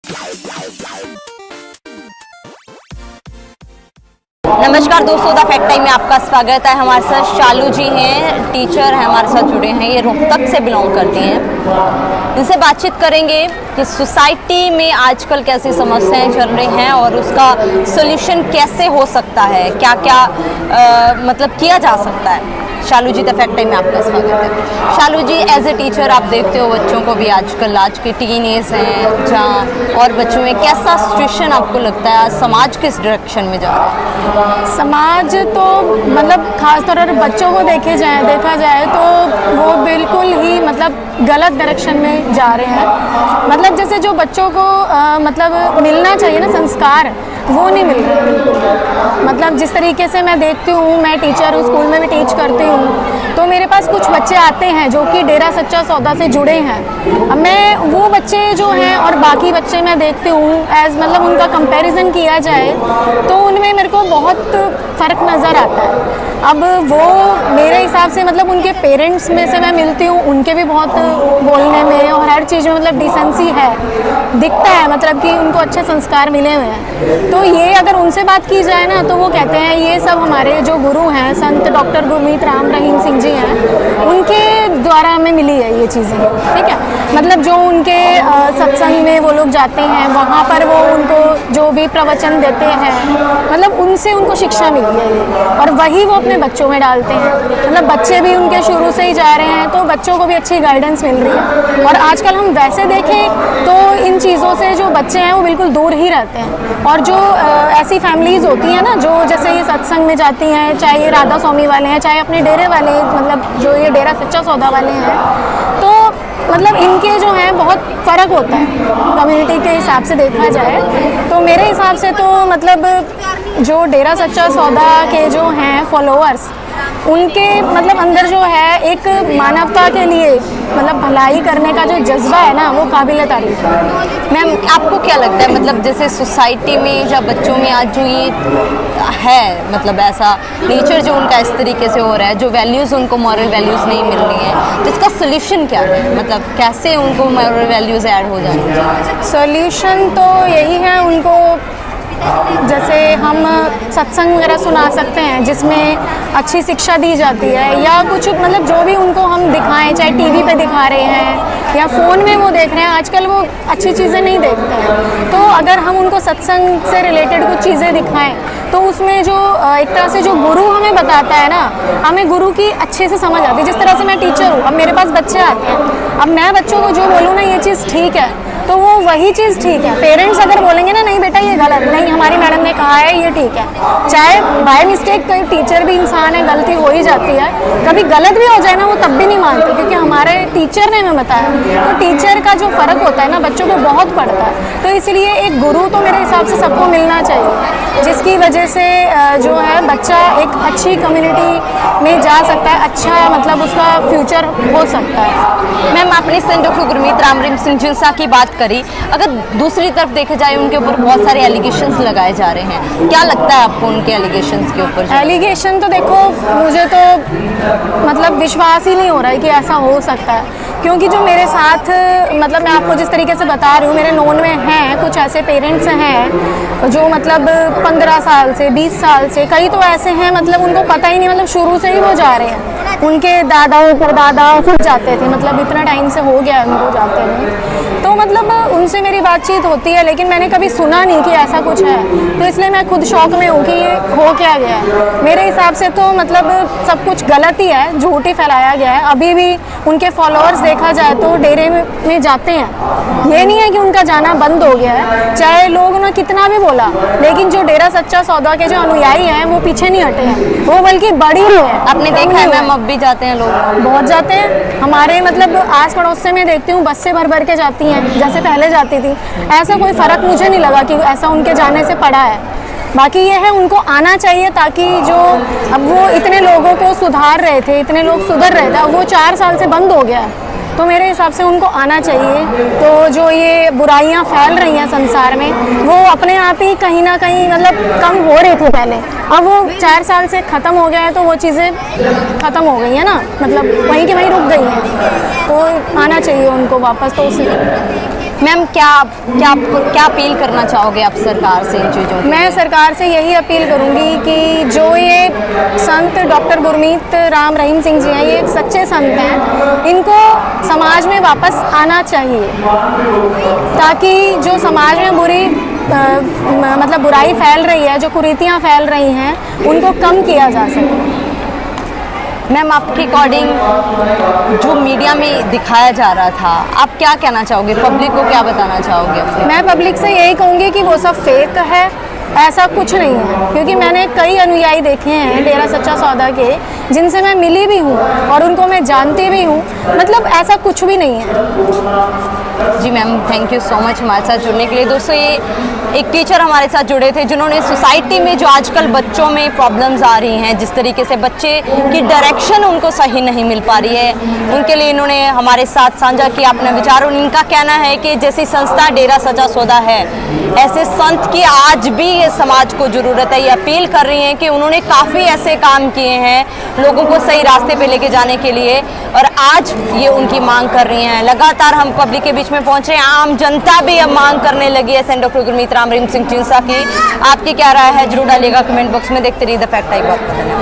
नमस्कार दोस्तों, the fact time में आपका स्वागत है। हमारे साथ शालू जी हैं, टीचर हैं, हमारे साथ जुड़े हैं। ये रोहतक से बिलोंग करती हैं। इनसे बातचीत करेंगे कि सोसाइटी में आजकल कैसी समस्याएं चल रही हैं और उसका सोल्यूशन कैसे हो सकता है, क्या क्या मतलब किया जा सकता है। शालू जी, द फैक्ट टाइम में आपका स्वागत है। शालू जी, एज ए टीचर आप देखते हो बच्चों को भी, आजकल आज के टीन एज हैं जहाँ और बच्चों में कैसा सिचुएशन आपको लगता है, आज समाज किस डायरेक्शन में जा रहा है? समाज तो मतलब खासतौर पर बच्चों को देखा जाए तो वो बिल्कुल ही मतलब गलत डायरेक्शन में जा रहे हैं। मतलब जैसे जो बच्चों को मतलब मिलना चाहिए ना संस्कार, वो नहीं मिल रहा बिल्कुल। मतलब जिस तरीके से मैं देखती हूँ, मैं टीचर हूँ, स्कूल में भी टीच करती हूँ, तो मेरे पास कुछ बच्चे आते हैं जो कि डेरा सच्चा सौदा से जुड़े हैं। अब मैं वो बच्चे जो हैं और बाकी बच्चे मैं देखती हूँ एज मतलब उनका कंपैरिजन किया जाए तो उनमें मेरे को बहुत फ़र्क नज़र आता है। अब वो मेरे हिसाब से मतलब उनके पेरेंट्स में से मैं मिलती हूँ, उनके भी बहुत बोलने में और हर चीज़ में मतलब डिसेंसी है, दिखता है मतलब कि उनको अच्छे संस्कार मिले हुए हैं। तो ये अगर उनसे बात की जाए ना तो वो कहते हैं ये सब हमारे जो गुरु हैं, संत डॉक्टर गुरमीत राम रहीम सिंह जी हैं, उनके द्वारा हमें मिली है ये चीज़ें। ठीक है, मतलब जो उनके सत्संग में वो लोग जाते हैं, वहाँ पर वो उनको जो भी प्रवचन देते हैं, मतलब उनसे उनको शिक्षा मिली है और वही वो अपने बच्चों में डालते हैं। मतलब बच्चे भी उनके शुरू से ही जा रहे हैं तो बच्चों को भी अच्छी गाइडेंस मिल रही है। और आजकल हम वैसे देखें तो इन चीज़ों से जो बच्चे हैं वो बिल्कुल दूर ही रहते हैं। और जो ऐसी फैमिलीज़ होती हैं ना जो जैसे ये सत्संग में जाती हैं, चाहे ये राधा स्वामी वाले हैं, चाहे अपने डेरे वाले, मतलब जो ये डेरा सच्चा सौदा वाले हैं, तो मतलब इनके जो हैं बहुत फ़र्क होता है कम्युनिटी के हिसाब से देखा जाए तो। मेरे हिसाब से तो मतलब जो डेरा सच्चा सौदा के जो हैं फॉलोअर्स, उनके मतलब अंदर जो है एक मानवता के लिए मतलब भलाई करने का जो जज्बा है ना, वो काबिल तारीफ है। मैम, आपको क्या लगता है मतलब जैसे सोसाइटी में या बच्चों में आज जो ये है मतलब ऐसा नेचर जो उनका इस तरीके से हो रहा है, जो वैल्यूज़ उनको मॉरल वैल्यूज़ नहीं मिल रही हैं, तो इसका सोल्यूशन क्या है? मतलब कैसे उनको मॉरल वैल्यूज़ ऐड हो जाएंगे? सोल्यूशन तो यही है, उनको जैसे हम सत्संग वगैरह सुना सकते हैं जिसमें अच्छी शिक्षा दी जाती है, या कुछ मतलब जो भी उनको हम दिखाएं, चाहे टीवी पे दिखा रहे हैं या फ़ोन में वो देख रहे हैं, आजकल वो अच्छी चीज़ें नहीं देखते हैं। तो अगर हम उनको सत्संग से रिलेटेड कुछ चीज़ें दिखाएं तो उसमें जो एक तरह से जो गुरु हमें बताता है ना, हमें गुरु की अच्छे से समझ आती है। जिस तरह से मैं टीचर हूँ, अब मेरे पास बच्चे आते हैं, अब मैं बच्चों को जो बोलूँ ना ये चीज़ ठीक है तो वो वही चीज़ ठीक है। पेरेंट्स अगर बोलेंगे ना नहीं बेटा ये गलत, नहीं हमारी मैडम ने कहा है ये ठीक है, चाहे बाय मिस्टेक कोई टीचर भी इंसान है, गलती हो ही जाती है, कभी गलत भी हो जाए ना वो तब भी नहीं मानते क्योंकि हमारे टीचर ने हमें बताया। तो टीचर का जो फ़र्क होता है ना बच्चों को बहुत पड़ता है। तो इसलिए एक गुरु तो मेरे हिसाब से सबको मिलना चाहिए, जिसकी वजह से जो है बच्चा एक अच्छी कम्युनिटी में जा सकता है, अच्छा मतलब उसका फ्यूचर हो सकता है। मैम, आपने संत डॉक्टर गुरमीत राम रहीम सिंह जी की बात करी, अगर दूसरी तरफ देखा जाए उनके ऊपर बहुत सारे एलिगेशंस लगाए जा रहे हैं, क्या लगता है आपको उनके एलिगेशंस के ऊपर? एलिगेशन तो देखो मुझे तो मतलब विश्वास ही नहीं हो रहा है कि ऐसा हो सकता है, क्योंकि जो मेरे साथ मतलब मैं आपको जिस तरीके से बता रही हूँ, मेरे नोन में हैं कुछ ऐसे पेरेंट्स हैं जो मतलब 15 साल से 20 साल से, कई तो ऐसे हैं मतलब उनको पता ही नहीं, मतलब शुरू से ही वो जा रहे हैं, उनके दादा परदादा खुद जाते थे, मतलब इतना टाइम से हो गया उनको जाते हैं। तो मतलब उनसे मेरी बातचीत होती है लेकिन मैंने कभी सुना नहीं कि ऐसा कुछ है, तो इसलिए मैं खुद शौक में हूँ कि ये हो क्या गया है। मेरे हिसाब से तो मतलब सब कुछ गलत ही है, झूठ ही फैलाया गया है। अभी भी उनके फॉलोअर्स देखा जाए तो डेरे में जाते हैं, ये नहीं है कि उनका जाना बंद हो गया है, चाहे लोग ना कितना भी बोला, लेकिन जो डेरा सच्चा सौदा के जो अनुयायी हैं वो पीछे नहीं हटे हैं, वो बल्कि बढ़ी हुए हैं। आपने देखा है मैम, अब भी जाते हैं लोग, बहुत जाते हैं। हमारे मतलब आस पड़ोस से मैं देखती हूँ बस से भर भर के जाती हैं जैसे पहले जाती थी। ऐसा कोई फ़र्क मुझे नहीं लगा कि ऐसा उनके जाने से पड़ा है। बाकी ये है उनको आना चाहिए ताकि जो अब वो इतने लोगों को सुधार रहे थे, इतने लोग सुधर रहे थे, अब वो 4 साल से बंद हो गया है, तो मेरे हिसाब से उनको आना चाहिए। तो जो ये बुराइयां फैल रही हैं संसार में वो अपने आप ही कहीं ना कहीं मतलब कम हो रही थी पहले, अब वो 4 साल से ख़त्म हो गया है तो वो चीज़ें ख़त्म हो गई हैं ना, मतलब वहीं की वहीं रुक गई हैं, तो आना चाहिए उनको वापस। तो उसी मैम क्या अपील करना चाहोगे आप सरकार से इन चीज़ों के मैं लिए? सरकार से यही अपील करूंगी कि जो ये संत डॉक्टर गुरमीत राम रहीम सिंह जी हैं, ये एक सच्चे संत हैं, इनको समाज में वापस आना चाहिए ताकि जो समाज में मतलब बुराई फैल रही है, जो कुरीतियाँ फैल रही हैं, उनको कम किया जा सके। मैम आपके अकॉर्डिंग जो मीडिया में दिखाया जा रहा था, आप क्या कहना चाहोगे, पब्लिक को क्या बताना चाहोगे अपने? मैं पब्लिक से यही कहूँगी कि वो सब फेक है, ऐसा कुछ नहीं है, क्योंकि मैंने कई अनुयायी देखे हैं डेरा सच्चा सौदा के, जिनसे मैं मिली भी हूँ और उनको मैं जानती भी हूँ, मतलब ऐसा कुछ भी नहीं है। जी ma'am, thank you so much हमारे साथ जुड़ने के लिए। दोस्तों, ये एक टीचर हमारे साथ जुड़े थे जिन्होंने सोसाइटी में जो आजकल बच्चों में प्रॉब्लम्स आ रही हैं, जिस तरीके से बच्चे की डायरेक्शन उनको सही नहीं मिल पा रही है, उनके लिए इन्होंने हमारे साथ साझा किया अपने विचार। और इनका कहना है कि जैसी संस्था डेरा सच्चा सौदा है, ऐसे संत की आज भी ये समाज को ज़रूरत है। ये अपील कर रही हैं कि उन्होंने काफ़ी ऐसे काम किए हैं लोगों को सही रास्ते पे लेके जाने के लिए, और आज ये उनकी मांग कर रही हैं। लगातार हम पब्लिक के बीच में पहुंच रहे हैं, आम जनता भी अब मांग करने लगी है सेंट डॉक्टर गुरमीत राम रहीम सिंह चिंसा की। आपकी क्या राय है जरूर डालिएगा कमेंट बॉक्स में। देखते रहिए द फैक्ट टाइम।